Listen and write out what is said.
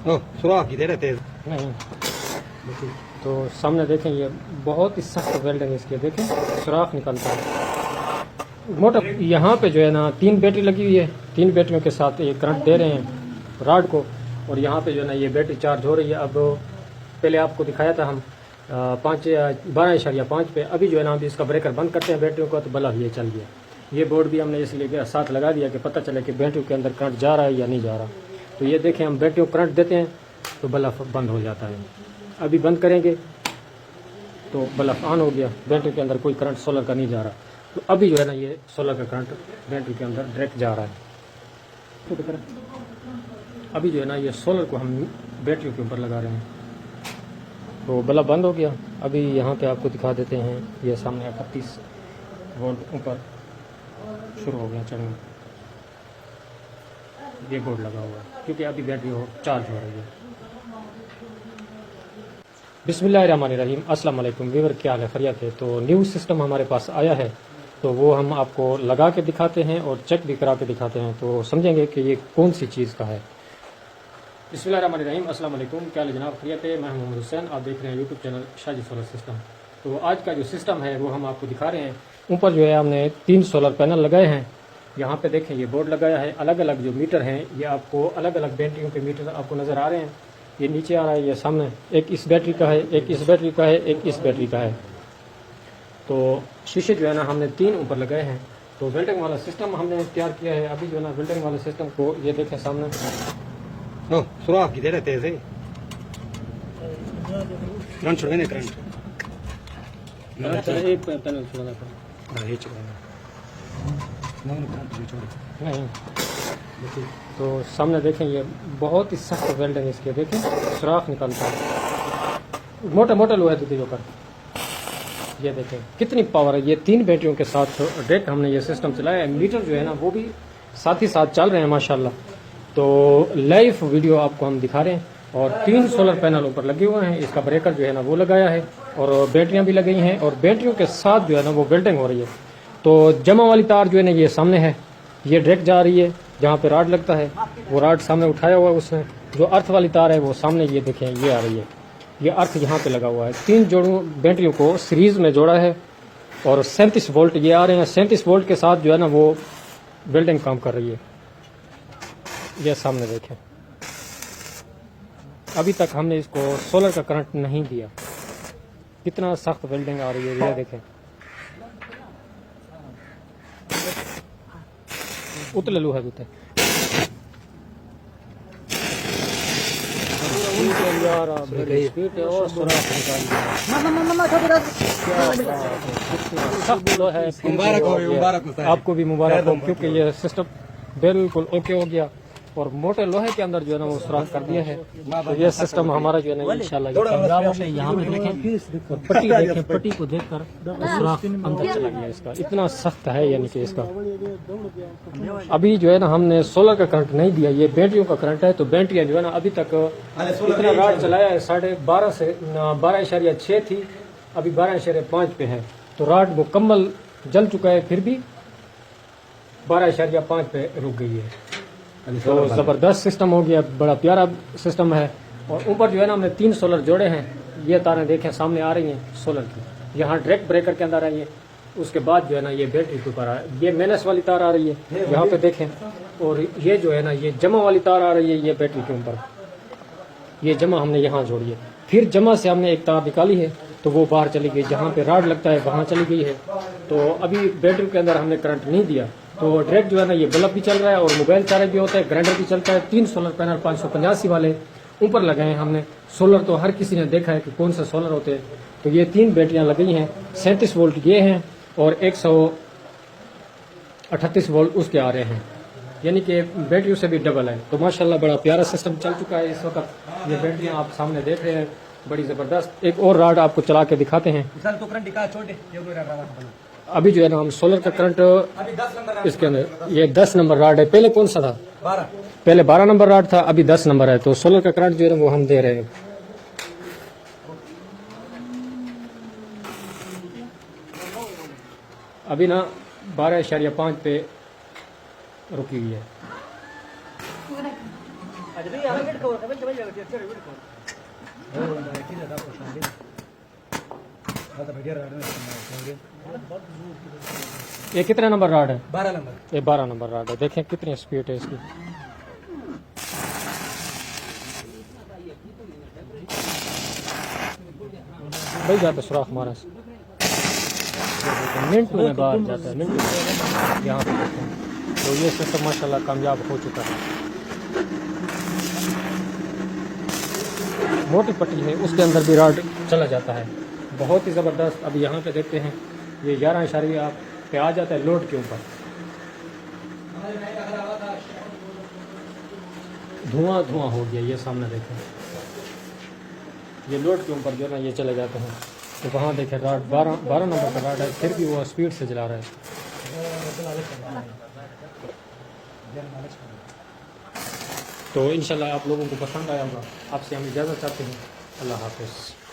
सुराख की दे रहे तेज नहीं। तो सामने देखें, ये बहुत ही सख्त वेल्डिंग है इसके, देखें सुराख निकलता है मोटा। यहाँ पे जो है ना 3 बैटरी लगी हुई है, 3 बैटरियों के साथ ये करंट दे रहे हैं रॉड को। और यहाँ पे जो है ना ये बैटरी चार्ज हो रही है। अब पहले आपको दिखाया था हम 12.5 पे, अभी जो है ना अभी इसका ब्रेकर बंद करते हैं बैटरियों का, तो बल्ब ये चल गया। ये बोर्ड भी हमने इसलिए साथ लगा दिया कि पता चले कि बैटरी के अंदर करंट जा रहा है या नहीं जा रहा। तो ये देखें, हम बैटरी को करंट देते हैं तो बल्ब बंद हो जाता है। अभी बंद करेंगे तो बल्ब ऑन हो गया, बैटरी के अंदर कोई करंट सोलर का नहीं जा रहा। तो अभी जो है ना ये सोलर का करंट बैटरी के अंदर डायरेक्ट जा रहा है। तो अभी जो है ना ये सोलर को हम बैटरी के ऊपर लगा रहे हैं, तो बल्ब बंद हो गया। अभी यहाँ पे आपको दिखा देते हैं, ये सामने 31 वोल्ट ऊपर शुरू हो गया चढ़ना। ये बोर्ड लगा हुआ है क्योंकि अभी बैटरी चार्ज हो रही है। बिस्मिल्लाहिर्रहमानिर्रहीम, अस्सलाम वालेकुम वीवर, क्या हाल है, खैरियत है। तो न्यू सिस्टम हमारे पास आया है, तो वो हम आपको लगा के दिखाते हैं और चेक भी करा के दिखाते हैं, तो समझेंगे कि ये कौन सी चीज़ का है। बिस्मिल्लाहिर्रहमानिर्रहीम, अस्सलाम वालेकुम, क्या हाल है जनाब, खैरियत है। मैं मोहम्मद हुसैन, आप देख रहे हैं YouTube channel Shaji solar system. तो आज का जो सिस्टम है वो हम आपको दिखा रहे हैं। ऊपर जो है हमने 3 सोलर पैनल लगाए हैं। यहाँ पे देखें, ये बोर्ड लगाया है। अलग अलग जो मीटर हैं ये आपको अलग अलग बैटरियों के मीटर आपको नज़र आ रहे हैं। ये नीचे आ रहा है, ये सामने एक इस बैटरी का है, एक इस बैटरी का है, एक इस बैटरी का है। तो शीशे जो है ना हमने 3 ऊपर लगाए हैं। तो वेल्डिंग वाला सिस्टम हमने तैयार किया है। अभी जो है ना वेल्डिंग वाले सिस्टम को ये देखें सामने, सुराख की दे रहे तेज है करंट छोड़ने करंट एक पैनल छोड़ना था, ये छोड़ना नहीं। तो सामने देखें, ये बहुत ही सख्त वेल्डिंग है इसके, देखें सुराख निकलता है मोटा मोटा लोहा है जो कर। ये देखें कितनी पावर है। ये 3 बैटरियों के साथ डायरेक्ट हमने ये सिस्टम चलाया है। मीटर जो है ना वो भी साथ ही साथ चल रहे हैं माशाल्लाह। तो लाइव वीडियो आपको हम दिखा रहे हैं। और 3 सोलर पैनल ऊपर लगे हुए हैं। इसका ब्रेकर जो है ना वो लगाया है और बैटरियां भी लगी हैं और बैटरियों के साथ जो है ना वो वेल्डिंग हो रही है। तो जमा वाली तार जो है ना ये सामने है, ये डायरेक्ट जा रही है जहाँ पे राड लगता है, वो राड सामने उठाया हुआ है उसने। जो अर्थ वाली तार है वो सामने, ये देखें ये आ रही है, ये अर्थ यहाँ पे लगा हुआ है। 3 जोड़ों बैटरियों को सीरीज में जोड़ा है और 37 वोल्ट ये आ रहे हैं। 37 वोल्ट के साथ जो है ना वो वेल्डिंग काम कर रही है। ये सामने देखें, अभी तक हमने इसको सोलर का करंट नहीं दिया। कितना सख्त वेल्डिंग आ रही है, ये देखें। उतले लूहा दूते आपको भी मुबारक हो, क्योंकि ये सिस्टम बिल्कुल ओके हो गया और मोटे लोहे के अंदर जो है ना वो सुराख कर दिया है। तो ये सिस्टम हमारा जो है ना इंशाल्लाह यहाँ पे देखें और पट्टी देखें, पट्टी को देखकर सुराख अंदर चला गया इसका, इतना सख्त है यानी कि इसका। अभी जो है ना हमने सोलर का करंट नहीं दिया, ये बैटरियों का करंट है। तो बैटरियाँ जो है ना अभी तक इतना राड चलाया है, 12.5 से 12.6 थी, अभी 12.5 पे है। तो राड मुकम्मल जल चुका है, फिर भी 12.5 पे रुक गई है। तो ज़बरदस्त सिस्टम हो गया, बड़ा प्यारा सिस्टम है। और ऊपर जो है ना हमने 3 सोलर जोड़े हैं। ये तारें देखें सामने आ रही हैं सोलर की, यहाँ डायरेक्ट ब्रेकर के अंदर आई है। उसके बाद जो है ना ये बैटरी के ऊपर ये माइनस वाली तार आ रही है, यहाँ पे देखें। और ये जो है ना ये जमा वाली तार आ रही है, ये बैटरी के ऊपर, ये जमा हमने यहाँ जोड़ी है। फिर जमा से हमने एक तार निकाली है तो वो बाहर चली गई, जहाँ पे राड लगता है वहाँ चली गई है। तो अभी बैटरी के अंदर हमने करंट नहीं दिया, तो डायरेक्ट जो है ना ये बल्ब भी चल रहा है और मोबाइल चार्ज भी होता है, ग्राइंडर भी चलता है। 3 सोलर पैनल 585 वाले ऊपर लगाए हैं हमने। सोलर तो हर किसी ने देखा है कि कौन से सोलर होते हैं। तो ये 3 बैटरियां लगी हैं, 37 वोल्ट ये हैं और 138 वोल्ट उसके आ रहे हैं, यानी कि बैटरियों से भी डबल है। तो माशाल्लाह बड़ा प्यारा सिस्टम चल चुका है इस वक्त। ये बैटरियां आप सामने देख रहे हैं, बड़ी ज़बरदस्त। एक और राड आपको चला के दिखाते हैं। अभी जो है ना हम सोलर का करंट इसके अंदर, ये 10 नंबर राड है। पहले कौन सा था? 12। पहले 12 नंबर राड था, अभी 10 नंबर है। तो सोलर का करंट जो है ना वो हम दे रहे हैं। अभी ना 12.5 पे रुकी हुई है। ये कितना नंबर राड है? 12 नंबर। ये 12 नंबर राड है। देखें कितनी स्पीड है इसकी। भाई जाता सुराख मारा से मिनटों में बाहर जाता है, मिनटों में। यहाँ पे देखें तो ये सिस्टम माशाल्लाह कामयाब हो चुका है। मोटी पट्टी है उसके अंदर भी राड चला जाता है, बहुत ही ज़बरदस्त। अब यहाँ पे देखते हैं ये 11 पे आ जाता है लोड के ऊपर। धुआं धुआं हो गया, ये सामने देखें ये लोड के ऊपर जो ना ये चले जाते हैं। तो वहाँ देखें राड 12 नंबर का राड है, फिर भी वो स्पीड से जला रहा है। तो इंशाल्लाह आप लोगों को पसंद आया होगा। आपसे हम इजाज़त चाहते हैं। अल्लाह हाफ़िज़।